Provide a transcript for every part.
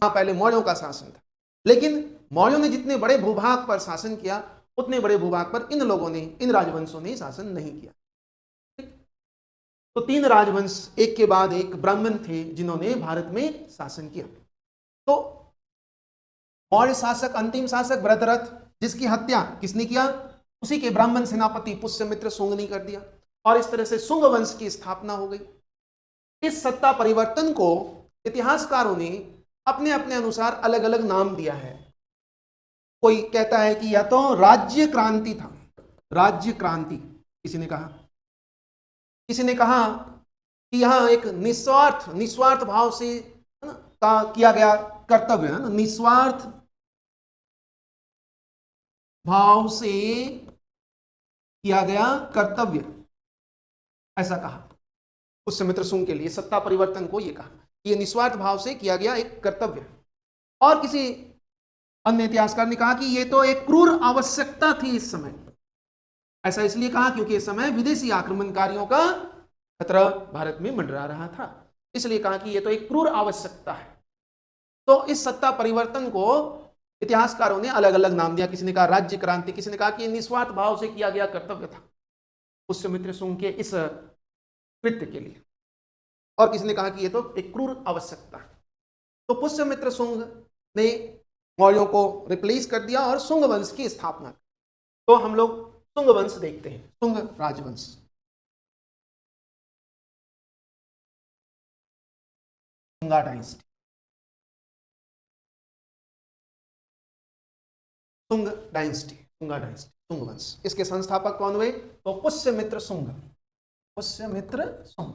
पहले मौर्यों का शासन था, लेकिन मौर्यों ने जितने बड़े भूभाग पर शासन किया उतने बड़े भूभाग पर इन लोगों ने, इन राजवंशों ने शासन नहीं किया। तो 3 राजवंश एक के बाद एक ब्राह्मण थे जिन्होंने भारत में शासन किया। तो मौर्य शासक, अंतिम शासक भरतरथ, जिसकी हत्या किसने किया? उसी के ब्राह्मण सेनापति पुष्यमित्र शुंग ने कर दिया, और इस तरह से शुंग वंश की स्थापना हो गई। इस सत्ता परिवर्तन को इतिहासकारों ने अपने अपने अनुसार अलग अलग नाम दिया है। कोई कहता है कि यह तो राज्य क्रांति था, राज्य क्रांति किसी ने कहा। किसी ने कहा कि यह एक निस्वार्थ भाव से, है ना, का किया गया कर्तव्य है ना, निस्वार्थ भाव से किया गया कर्तव्य, ऐसा कहा पुष्यमित्र शुंग के लिए सत्ता परिवर्तन को। यह कहा यह निस्वार्थ भाव से किया गया एक कर्तव्य। और किसी अन्य इतिहासकार ने कहा कि यह तो एक क्रूर आवश्यकता थी इस समय। ऐसा इसलिए कहा क्योंकि इस समय विदेशी आक्रमणकारियों का खतरा भारत में मंडरा रहा था, इसलिए कहा कि यह तो एक क्रूर आवश्यकता है। तो इस सत्ता परिवर्तन को इतिहासकारों ने अलग अलग नाम दिया। किसी ने कहा राज्य क्रांति, किसी ने कहा कि निस्वार्थ भाव से किया गया कर्तव्य था पुष्यमित्र शुंग के इस कृत्य के लिए, और किसी ने कहा कि यह तो एक क्रूर आवश्यकता है। तो पुष्यमित्र शुंग ने मौर्यों को रिप्लेस कर दिया और शुंग वंश की स्थापना। तो हम लोग शुंग वंश देखते हैं, शुंग राजवंश। Shunga dynasty, Shunga dynasty, Shunga dynasty, Shunga वंश। इसके संस्थापक कौन हुए? तो पुष्यमित्र शुंग, पुष्यमित्र शुंग,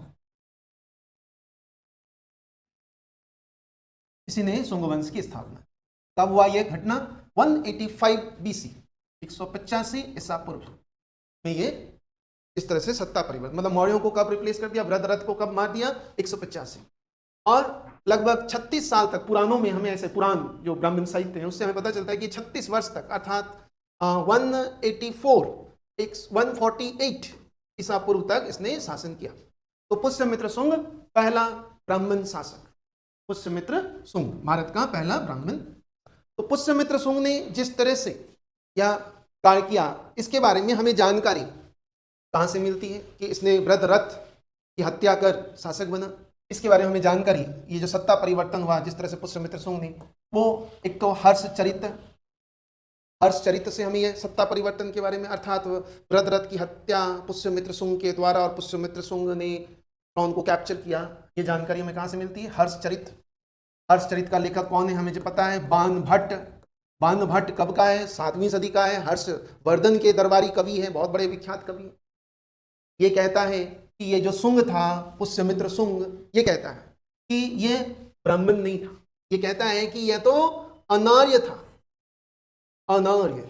इसी ने शुंग वंश की स्थापना। तब हुआ यह घटना 185 BC, 185 ईसा पूर्व में ये इस तरह से सत्ता परिवर्तन, मतलब मौर्यों को कब रिप्लेस कर दिया, भरतरथ को कब मार दिया? 185। और लगभग 36 साल तक, पुराणों में हमें ऐसे, पुराण जो ब्राह्मण साहित्य है उससे हमें पता चलता है कि 36 वर्ष तक, अर्थात 148 ईसा पूर्व तक इसने शासन किया। तो पुष्यमित्र शुंग पहला ब्राह्मण शासक, पुष्यमित्र शुंग भारत का पहला ब्राह्मण। तो पुष्यमित्र शुंग ने जिस तरह से यह कार्य किया, इसके बारे में हमें जानकारी कहां से मिलती है कि इसने भरतरथ की हत्या कर शासक बना? इसके बारे में हमें जानकारी, ये जो सत्ता परिवर्तन हुआ जिस तरह से पुष्यमित्र शुंग ने, वो एक तो हर्षचरित से हमें ये सत्ता परिवर्तन के बारे में, अर्थात भरतरथ की हत्या पुष्यमित्र शुंग के द्वारा और पुष्यमित्र शुंग ने कौन को कैप्चर किया, ये जानकारी हमें कहां से मिलती है? हर्षचरित। हर्षचरित का लेखक कौन है हमें जो पता है? बाण भट्ट। बाण भट्ट कब का है? 7वीं सदी का है। हर्षवर्धन के दरबारी कवि है, बहुत बड़े विख्यात कवि। ये कहता है कि ये जो शुंग था, पुष्यमित्र शुंग, ये कहता है कि ये ब्राह्मण नहीं था। ये कहता है कि यह तो अनार्य था, अनार्य।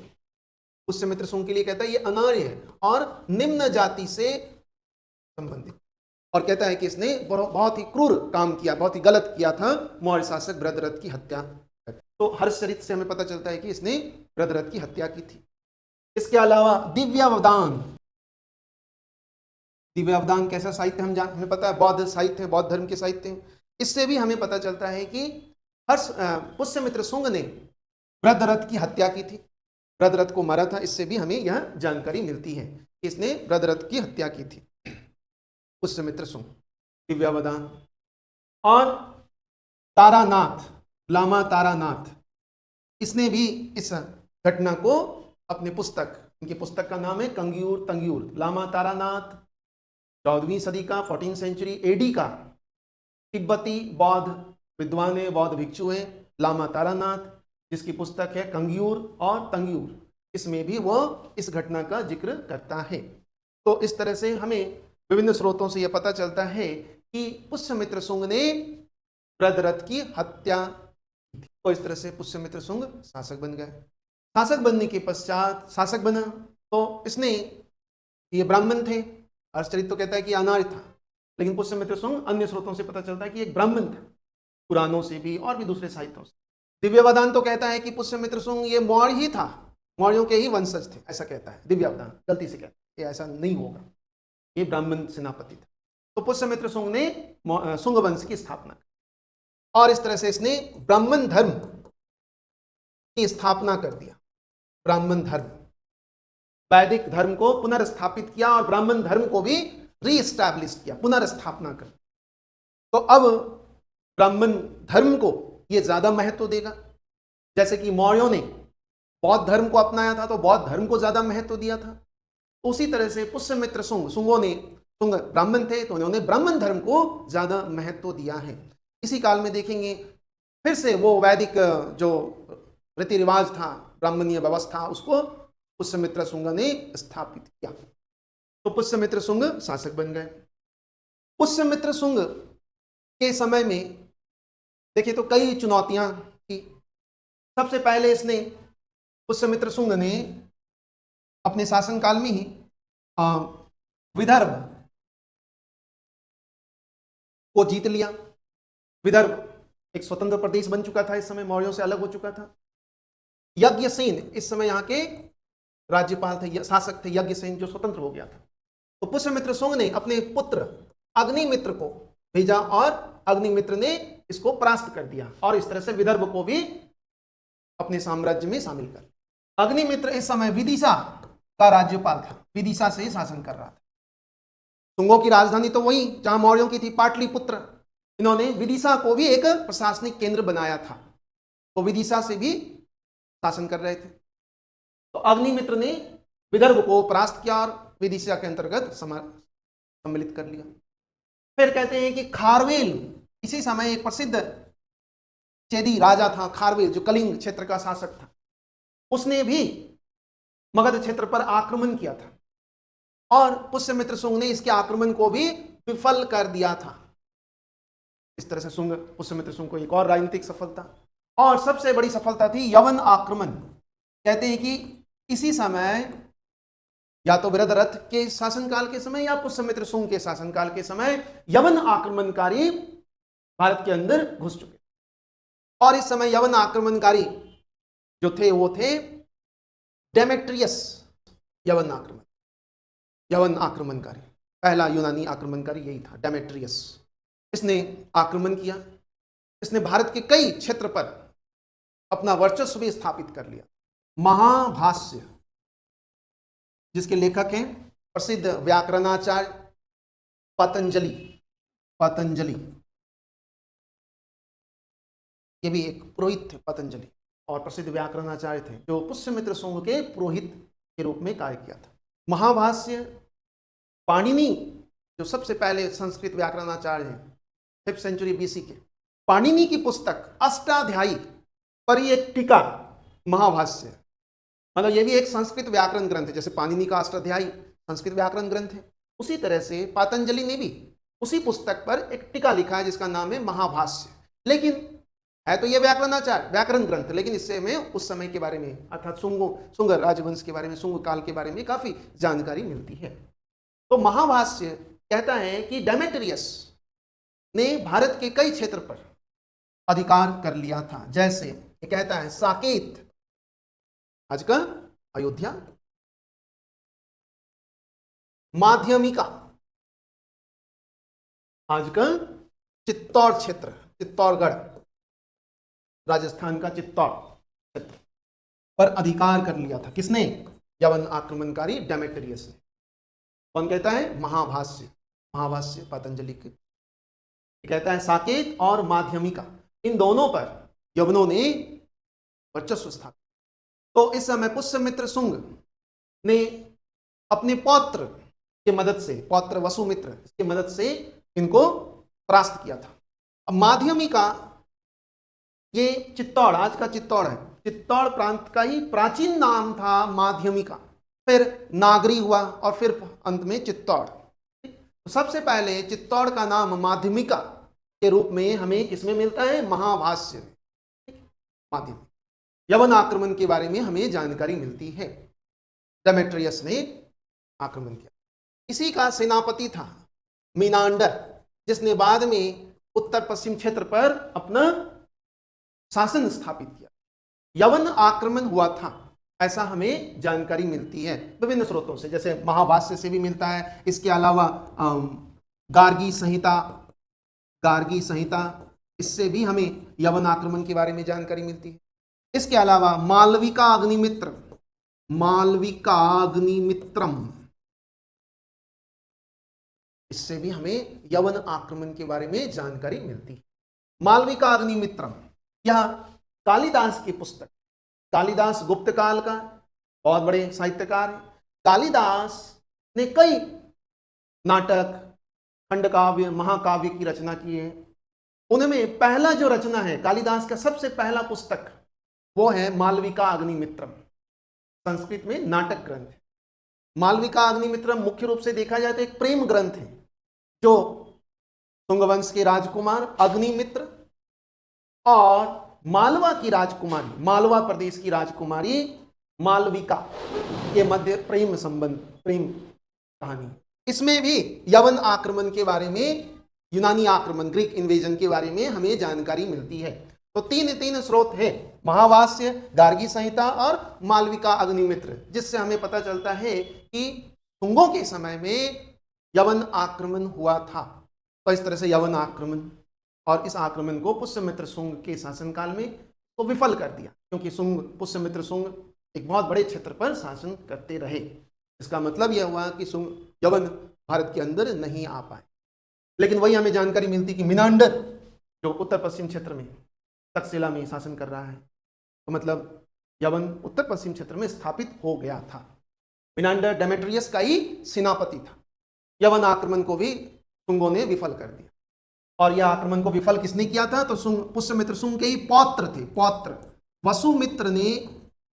पुष्यमित्र शुंग के लिए कहता है ये अनार्य है और निम्न जाति से संबंधित, और कहता है कि इसने बहुत ही क्रूर काम किया, बहुत ही गलत किया था मौर्य शासक भरतरथ की हत्या। तो हर्षचरित से हमें पता चलता है कि इसने भरतरथ की हत्या की थी। इसके अलावा दिव्यावदान, दिव्यावदान कैसा साहित्य हमें पता है, बौद्ध साहित्य है, बौद्ध धर्म के साहित्य है। इससे भी हमें पता चलता है कि पुष्यमित्र शुंग ने भरतरथ की हत्या की थी, भरतरथ को मारा था। इससे भी हमें यह जानकारी मिलती है कि इसने भरतरथ की हत्या की थी पुष्यमित्र शुंग। दिव्यावदान और तारानाथ, लामा तारानाथ, इसने भी इस घटना को अपने पुस्तक, इनकी पुस्तक का नाम है कंग्यूर तंग्यूर। लामा तारानाथ 14वीं सदी का, 14th सेंचुरी AD का तिब्बती बौद्ध विद्वान है, बौद्ध भिक्षु है, लामा तारानाथ, जिसकी पुस्तक है कंग्यूर और तंग्यूर। इसमें भी वह इस घटना का जिक्र करता है। तो इस तरह से हमें विभिन्न स्रोतों से यह पता चलता है कि पुष्यमित्र शुंग ने भरतरथ की हत्या। तो इस तरह से पुष्यमित्र शुंग शासक बन गए। शासक बनने के पश्चात, शासक बना तो इसने, ये ब्राह्मण थे, हर्षचरित तो कहता है कि अनार्य था, लेकिन पुष्यमित्र शुंग अन्य स्रोतों से पता चलता है कि एक ब्राह्मण था, पुराणों से भी और भी दूसरे साहित्यों से। दिव्यावदान तो कहता है कि पुष्यमित्र शुंग ये मौर्य ही था, मौर्यों के ही वंशज थे, ऐसा कहता है दिव्यावदान। गलती से कहता है, ऐसा नहीं होगा, ये ब्राह्मण सेनापति था। तो पुष्यमित्र शुंग ने शुंग वंश की स्थापना की। और इस तरह से इसने ब्राह्मण धर्म की स्थापना कर दिया। ब्राह्मण धर्म, वैदिक धर्म को पुनर्स्थापित किया और ब्राह्मण धर्म को भी रीएस्टैब्लिश किया, पुनर्स्थापना कर। तो अब ब्राह्मण धर्म को यह ज्यादा महत्व देगा। जैसे कि मौर्यों ने बौद्ध धर्म को अपनाया था तो बौद्ध धर्म को ज्यादा महत्व दिया था, उसी तरह से पुष्यमित्र सुंगों ने, सुंग ब्राह्मण थे तो उन्होंने ब्राह्मण धर्म को ज्यादा महत्व दिया है। इसी काल में देखेंगे फिर से वो वैदिक जो रीति रिवाज था, ब्राह्मणीय व्यवस्था, उसको पुष्यमित्र शुंग ने स्थापित किया। तो पुष्यमित्र शुंग शासक बन गए। पुष्यमित्र शुंग के समय में देखिए तो कई चुनौतियां थी। सबसे पहले इसने, पुष्यमित्र शुंग ने अपने शासनकाल में ही विदर्भ को जीत लिया। विदर्भ एक स्वतंत्र प्रदेश बन चुका था, इस समय मौर्यों से अलग हो चुका था। यज्ञसेन इस समय यहाँ के राज्यपाल थे, शासक थे, यज्ञसेन, जो स्वतंत्र हो गया था। तो पुष्यमित्र शुंग ने अपने पुत्र अग्निमित्र को भेजा और अग्निमित्र ने इसको परास्त कर दिया और इस तरह से विदर्भ को भी अपने साम्राज्य में शामिल कर लिया। अग्निमित्र इस समय विदिशा का राज्यपाल था, विदिशा से शासन कर रहा था। शुंगों की राजधानी तो वही जहां मौर्यों की थी, पाटलिपुत्र। इन्होंने विदिशा को भी एक प्रशासनिक केंद्र बनाया था, तो विदिशा से भी शासन कर रहे थे। तो अग्निमित्र ने विदर्भ को परास्त किया और विदिशा के अंतर्गत सम्मिलित कर लिया। फिर कहते हैं कि खारवेल, इसी समय एक प्रसिद्ध चेदी राजा था खारवेल, जो कलिंग क्षेत्र का शासक था, उसने भी मगध क्षेत्र पर आक्रमण किया था और पुष्यमित्र शुंग ने इसके आक्रमण को भी विफल कर दिया था। इस तरह से पुष्यमित्र शुंग को एक और राजनीतिक सफलता, और सबसे बड़ी सफलता थी यवन आक्रमण। कहते हैं कि इसी समय या तो वृद्धरथ के शासनकाल के समय या पुष्यमित्र शुंग के शासनकाल के समय यवन आक्रमणकारी भारत के अंदर घुस चुके और इस समय यवन आक्रमणकारी जो थे वो थे डेमेट्रियस। यवन आक्रमणकारी, पहला यूनानी आक्रमणकारी यही था, डेमेट्रियस। इसने आक्रमण किया, इसने भारत के कई क्षेत्र पर अपना वर्चस्व भी स्थापित कर लिया। महाभाष्य, जिसके लेखक हैं प्रसिद्ध व्याकरणाचार्य पतंजलि, ये भी एक पुरोहित थे पतंजलि, और प्रसिद्ध व्याकरणाचार्य थे जो पुष्यमित्र शुंग के पुरोहित के रूप में कार्य किया था। महाभाष्य, पाणिनि, जो सबसे पहले संस्कृत व्याकरणाचार्य हैं 5th सेंचुरी BC के, पाणिनि की पुस्तक अष्टाध्यायी पर एक टीका महाभाष्य, मतलब ये भी एक संस्कृत व्याकरण ग्रंथ है। जैसे पाणिनि का अष्टाध्यायी संस्कृत व्याकरण ग्रंथ है, उसी तरह से पतंजलि ने भी उसी पुस्तक पर एक टीका लिखा है जिसका नाम है महाभाष्य। लेकिन है तो ये व्याकरण ग्रंथ, लेकिन इससे हमें उस समय के बारे में, अर्थात शुंग राजवंश के बारे में, शुंग काल के बारे में काफी जानकारी मिलती है। तो महाभाष्य कहता है कि डेमेट्रियस ने भारत के कई क्षेत्र पर अधिकार कर लिया था। जैसे ये कहता है साकेत, आज का अयोध्या, माध्यमिका, आज का चित्तौड़ क्षेत्र, चित्तौड़गढ़, राजस्थान का चित्तौड़ क्षेत्र पर अधिकार कर लिया था। किसने? यवन आक्रमणकारी डेमेट्रियस ने। कौन कहता है? महाभाष्य पतंजलि के कहता है साकेत और माध्यमिका, इन दोनों पर यवनों ने वर्चस्व स्थापित। तो इस समय पुष्यमित्र शुंग ने अपने पौत्र की मदद से, पौत्र वसुमित्र की मदद से इनको परास्त किया था। अब माध्यमिका, ये चित्तौड़, आज का चित्तौड़ है, चित्तौड़ प्रांत का ही प्राचीन नाम था माध्यमिका, फिर नागरी हुआ और फिर अंत में चित्तौड़। तो सबसे पहले चित्तौड़ का नाम माध्यमिका के रूप में हमें किसमें मिलता है? महाभाष्य में। माध्यमिका, यवन आक्रमण के बारे में हमें जानकारी मिलती है। डेमेट्रियस ने आक्रमण किया। इसी का सेनापति था मीनांडर, जिसने बाद में उत्तर पश्चिम क्षेत्र पर अपना शासन स्थापित किया। यवन आक्रमण हुआ था ऐसा हमें जानकारी मिलती है विभिन्न स्रोतों से, जैसे महाभाष्य से भी मिलता है। इसके अलावा गार्गी संहिता इससे भी हमें यवन आक्रमण के बारे में जानकारी मिलती है। इसके अलावा मालविका अग्निमित्र, मालविका अग्निमित्रम, इससे भी हमें यवन आक्रमण के बारे में जानकारी मिलती है। मालविका अग्निमित्रम यह कालिदास की पुस्तक, कालिदास गुप्त काल का बहुत बड़े साहित्यकार हैं। कालिदास ने कई नाटक, खंडकाव्य, महाकाव्य की रचना की है। उनमें पहला जो रचना है कालिदास का सबसे पहला पुस्तक वो है मालविका अग्निमित्रम, संस्कृत में नाटक ग्रंथ है। मालविका अग्निमित्रम मुख्य रूप से देखा जाए तो एक प्रेम ग्रंथ है जो तुंगवंश के राजकुमार अग्निमित्र और मालवा की राजकुमारी, मालवा प्रदेश की राजकुमारी मालविका के मध्य प्रेम संबंध, प्रेम कहानी। इसमें भी यवन आक्रमण के बारे में, यूनानी आक्रमण, ग्रीक इन्वेजन के बारे में हमें जानकारी मिलती है। तो तीन स्रोत है, महाभाष्य, गार्गी संहिता और मालविका अग्निमित्र, जिससे हमें पता चलता है कि शुंगों के समय में यवन आक्रमण हुआ था। तो इस तरह से यवन आक्रमण, और इस आक्रमण को पुष्यमित्र शुंग के शासनकाल में तो विफल कर दिया, क्योंकि शुंग, पुष्यमित्र शुंग एक बहुत बड़े क्षेत्र पर शासन करते रहे। इसका मतलब यह हुआ कि शुंग, यवन भारत के अंदर नहीं आ पाए। लेकिन वही हमें जानकारी मिलती कि मिनांडर जो उत्तर पश्चिम क्षेत्र में तक्षशिला में शासन कर रहा है, तो मतलब यवन उत्तर पश्चिम क्षेत्र में स्थापित हो गया था। मिनांडर डेमेट्रियस का ही सेनापति था। यवन आक्रमण को भी शुंगों ने विफल कर दिया। और यह आक्रमण को विफल किसने किया था? तो पुष्यमित्र शुंग के ही पौत्र थे, पौत्र वसुमित्र ने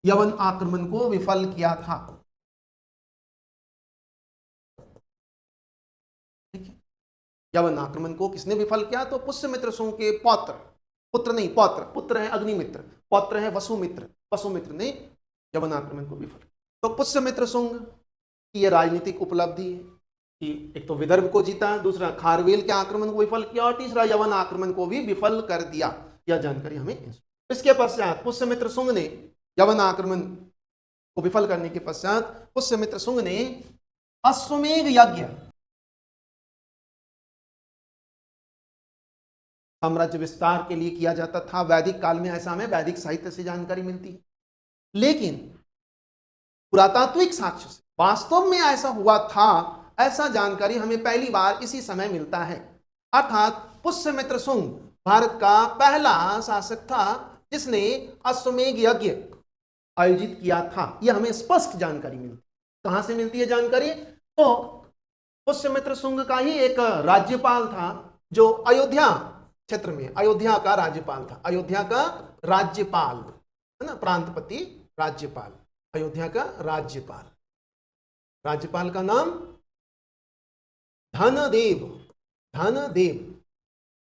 यवन आक्रमण को विफल किया था। यवन आक्रमण को किसने विफल किया? तो पुष्यमित्र शुंग के पौत्र, पुत्र नहीं, पौत्र, पुत्र है अग्निमित्र, पौत्र है वसुमित्र, वसुमित्र ने यवन आक्रमण को विफल। तो पुष्यमित्र शुंग की यह राजनीतिक उपलब्धि है कि एक तो विदर्भ को जीता, दूसरा खारवेल के आक्रमण को विफल किया, और तीसरा यवन आक्रमण को भी विफल कर दिया। यह जानकारी हमें। इसके पश्चात पुष्यमित्र शुंग ने यवन आक्रमण को विफल करने के पश्चात पुष्यमित्र शुंग ने अश्वमेध यज्ञ, साम्राज्य विस्तार के लिए किया जाता था। वैदिक काल में ऐसा हमें वैदिक साहित्य से जानकारी मिलती है। लेकिन पुरातात्विक साक्ष्य से वास्तव में ऐसा हुआ था, ऐसा जानकारी हमें पहली बार इसी समय मिलता है। अर्थात पुष्यमित्र शुंग भारत का पहला शासक था जिसने अश्वमेध यज्ञ आयोजित किया था। यह हमें स्पष्ट जानकारी मिलती है। कहां से मिलती है जानकारी? तो पुष्यमित्र शुंग का ही एक राज्यपाल था जो अयोध्या क्षेत्र में, अयोध्या का राज्यपाल था। अयोध्या का राज्यपाल है ना, प्रांतपति, राज्यपाल, अयोध्या का राज्यपाल। राज्यपाल का नाम धनदेव। धनदेव,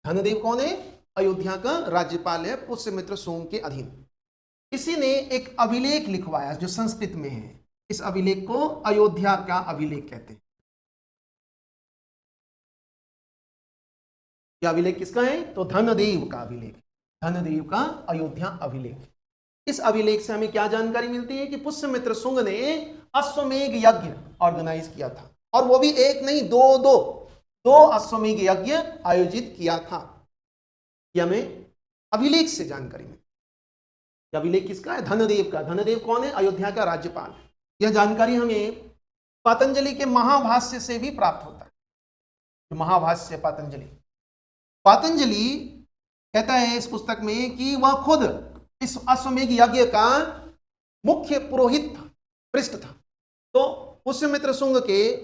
धनदेव कौन है? अयोध्या का राज्यपाल है पुष्यमित्र शुंग के अधीन। इसी ने एक अभिलेख लिखवाया जो संस्कृत में है। इस अभिलेख को अयोध्या का अभिलेख कहते हैं। यह अभिलेख किसका है? तो धनदेव का अभिलेख, धनदेव का अयोध्या अभिलेख। इस अभिलेख से हमें क्या जानकारी मिलती है कि पुष्यमित्र शुंग ने अश्वमेध यज्ञ ऑर्गेनाइज किया था, और वो भी एक नहीं, दो अश्वमेध यज्ञ आयोजित किया था। यह हमें अभिलेख से जानकारी मिलती है। अभिलेख किसका है? धनदेव का। धनदेव कौन है? अयोध्या का राज्यपाल। यह जानकारी हमें पतंजलि के महाभाष्य से भी प्राप्त होता है। महाभाष्य पतंजलि, पतंजलि कहता है इस पुस्तक में कि वह खुद इस अश्वमेध यज्ञ का मुख्य पुरोहित था, पृष्ठ था। तो पुष्यमित्र शुंग के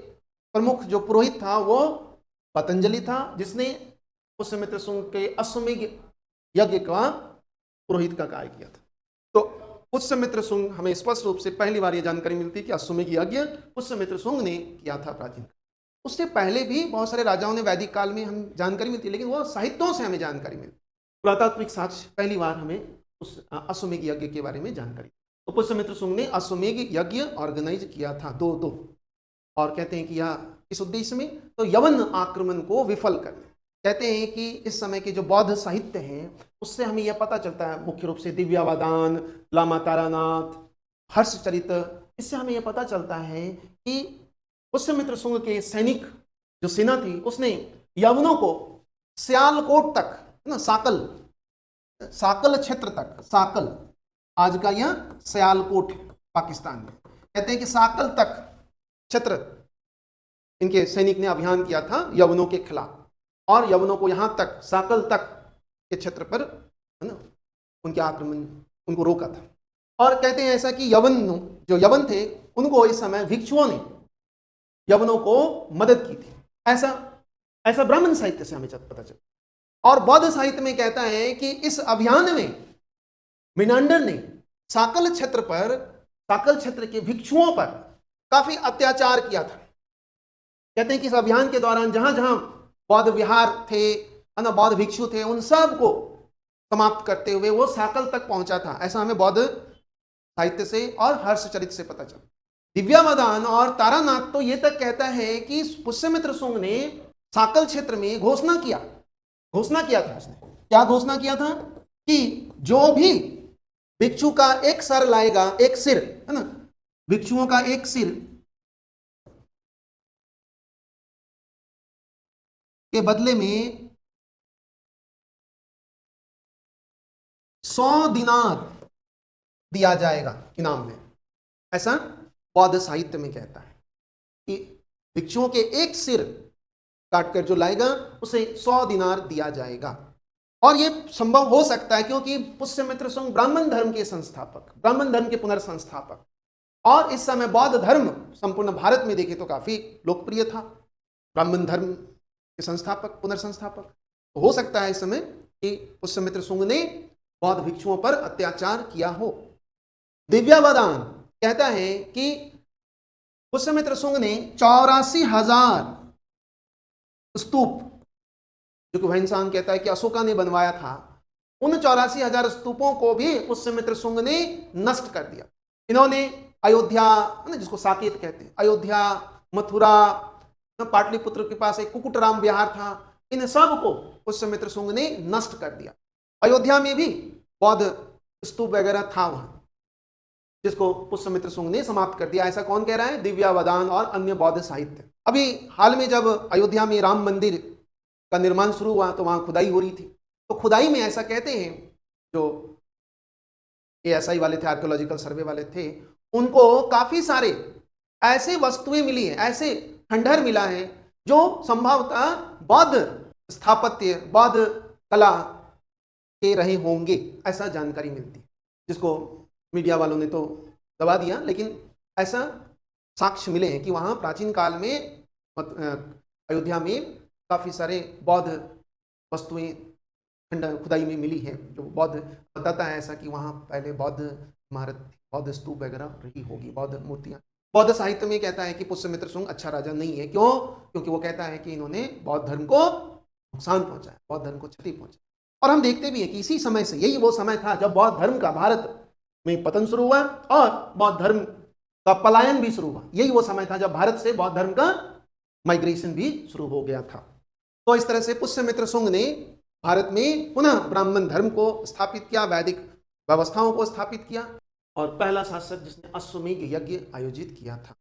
प्रमुख जो पुरोहित था वो पतंजलि था, जिसने पुष्यमित्र शुंग के अश्वमेध यज्ञ का पुरोहित का कार्य किया था। तो पुष्यमित्र शुंग, हमें स्पष्ट रूप से पहली बार यह जानकारी मिलती है कि अश्वमेध यज्ञ पुष्यमित्र शुंग ने किया था प्राचीन। उससे पहले भी बहुत सारे राजाओं ने वैदिक काल में हम जानकारी मिलती है, लेकिन वो साहित्यों से हमें जानकारी मिलती। पुरातात्विक साक्ष्य पहली बार हमें उस अश्वमेध यज्ञ के बारे में जानकारी। तो पुष्यमित्र शुंग ने अश्वमेध यज्ञ ऑर्गेनाइज किया था, दो, और कहते हैं कि यह इस उद्देश्य में तो यवन आक्रमण को विफल करने। कहते हैं कि इस समय के जो बौद्ध साहित्य हैं उससे हमें यह पता चलता है, मुख्य रूप से दिव्यावदान, लामा तारानाथ, हर्षचरित, इससे हमें यह पता चलता है कि पुष्यमित्र शुंग के सैनिक जो सेना थी उसने यवनों को सियालकोट तक है ना, साकल, साकल क्षेत्र तक, साकल आज का यह सियालकोट पाकिस्तान में, कहते हैं कि साकल तक क्षेत्र इनके सैनिक ने अभियान किया था यवनों के खिलाफ, और यवनों को यहां तक साकल तक के क्षेत्र पर, है ना, उनके आक्रमण, उनको रोका था। और कहते हैं ऐसा कि जो यवन थे उनको इस समय भिक्षुओं ने यवनों को मदद की थी, ऐसा ब्राह्मण साहित्य से हमें पता चला। और बौद्ध साहित्य में कहता है कि इस अभियान में मिनांडर ने साकल क्षेत्र के भिक्षुओं पर काफी अत्याचार किया था। कहते हैं कि इस अभियान के दौरान जहां जहां बौद्ध विहार थे, बौद्ध भिक्षु थे, उन सब को समाप्त करते हुए वो साकल तक पहुंचा था। ऐसा हमें बौद्ध साहित्य से और हर्षचरित से पता चला। दिव्यावदान और तारानाथ तो ये तक कहता है कि पुष्यमित्र शुंग ने साकल क्षेत्र में घोषणा किया था। उसने क्या घोषणा किया था कि जो भी भिक्षु का एक सर लाएगा, एक सिर, है ना, भिक्षुओं का एक सिर के बदले में 100 दिनार दिया जाएगा इनाम में। ऐसा बौद्ध साहित्य में कहता है कि भिक्षुओं के एक सिर काटकर जो लाएगा उसे 100 दिनार दिया जाएगा। और यह संभव हो सकता है क्योंकि पुष्यमित्र शुंग ब्राह्मण धर्म के संस्थापक, ब्राह्मण धर्म के पुनर्संस्थापक, और इस समय बौद्ध धर्म संपूर्ण भारत में देखे तो काफी लोकप्रिय था। ब्राह्मण धर्म के संस्थापक, पुनर्संस्थापक, तो हो सकता है इस समय कि पुष्यमित्र शुंग ने बौद्ध भिक्षुओं पर अत्याचार किया हो। दिव्यावदान कहता है कि पुष्यमित्र शुंग ने 84,000 स्तूप, जो कि वैनसान कहता है कि अशोका ने बनवाया था, उन 84,000 स्तूपों को भी पुष्यमित्र शुंग ने नष्ट कर दिया। इन्होंने अयोध्या, जिसको साकेत कहते हैं, अयोध्या, मथुरा, पाटलिपुत्र के पास एक कुकुटराम विहार था, इन सब को पुष्यमित्र शुंग ने नष्ट कर दिया। अयोध्या में भी बौद्ध स्तूप वगैरह था वहां, जिसको पुष्यमित्र शुंग ने समाप्त कर दिया। ऐसा कौन कह रहा है? दिव्यावदान और अन्य बौद्ध साहित्य। अभी हाल में जब अयोध्या में राम मंदिर का निर्माण शुरू हुआ तो वहां खुदाई हो रही थी, तो खुदाई में ऐसा कहते हैं, जो ASI वाले थे, आर्कियोलॉजिकल सर्वे वाले थे, उनको काफी सारे ऐसे वस्तुएं मिली है, ऐसे खंडहर मिला है जो संभवतः बौद्ध स्थापत्य, बौद्ध कला के रहे होंगे, ऐसा जानकारी मिलती है, जिसको मीडिया वालों ने तो दबा दिया, लेकिन ऐसा साक्ष्य मिले हैं कि वहां प्राचीन काल में अयोध्या में काफी सारे बौद्ध वस्तुएं खुदाई में मिली है, जो बौद्ध बताता है ऐसा कि वहां पहले बौद्ध इमारत, बौद्ध स्तूप वगैरह रही होगी, बौद्ध मूर्तियां। बौद्ध साहित्य में कहता है कि पुष्यमित्र शुंग अच्छा राजा नहीं है। क्यों? क्योंकि वो कहता है कि इन्होंने बौद्ध धर्म को नुकसान पहुंचाया, बौद्ध धर्म को क्षति पहुंचाई। और हम देखते भी हैं कि इसी समय से, यही वो समय था जब बौद्ध धर्म का भारत में पतन शुरू हुआ और बौद्ध धर्म का पलायन भी शुरू हुआ। यही वो समय था जब भारत से बौद्ध धर्म का माइग्रेशन भी शुरू हो गया था। तो इस तरह से पुष्यमित्र शुंग ने भारत में पुनः ब्राह्मण धर्म को स्थापित किया, वैदिक व्यवस्थाओं को स्थापित किया, और पहला शासक जिसने अश्वमेध यज्ञ आयोजित किया था।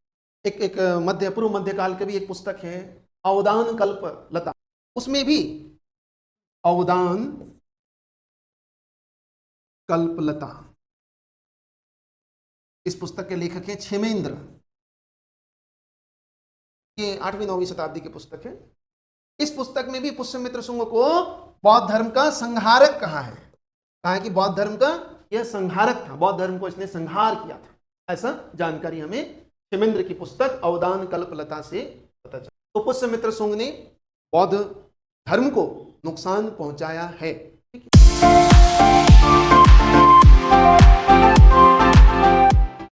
एक पूर्व मध्यकाल की भी एक पुस्तक है, अवदान कल्प लता, उसमें भी अवदान कल्पलता, इस पुस्तक के लेखक हैं क्षेमेंद्र, ये 8वीं-9वीं शताब्दी की पुस्तक है। इस पुस्तक में भी पुष्यमित्र शुंग को बौद्ध धर्म का संहारक कहा है कि बौद्ध धर्म का यह संहारक था, बौद्ध धर्म को इसने संहार किया था, ऐसा जानकारी हमें क्षेमेंद्र की पुस्तक अवदान कल्पलता से पता चला। तो पुष्यमित्र शुंग ने बौद्ध धर्म को नुकसान पहुंचाया है। ठीक है?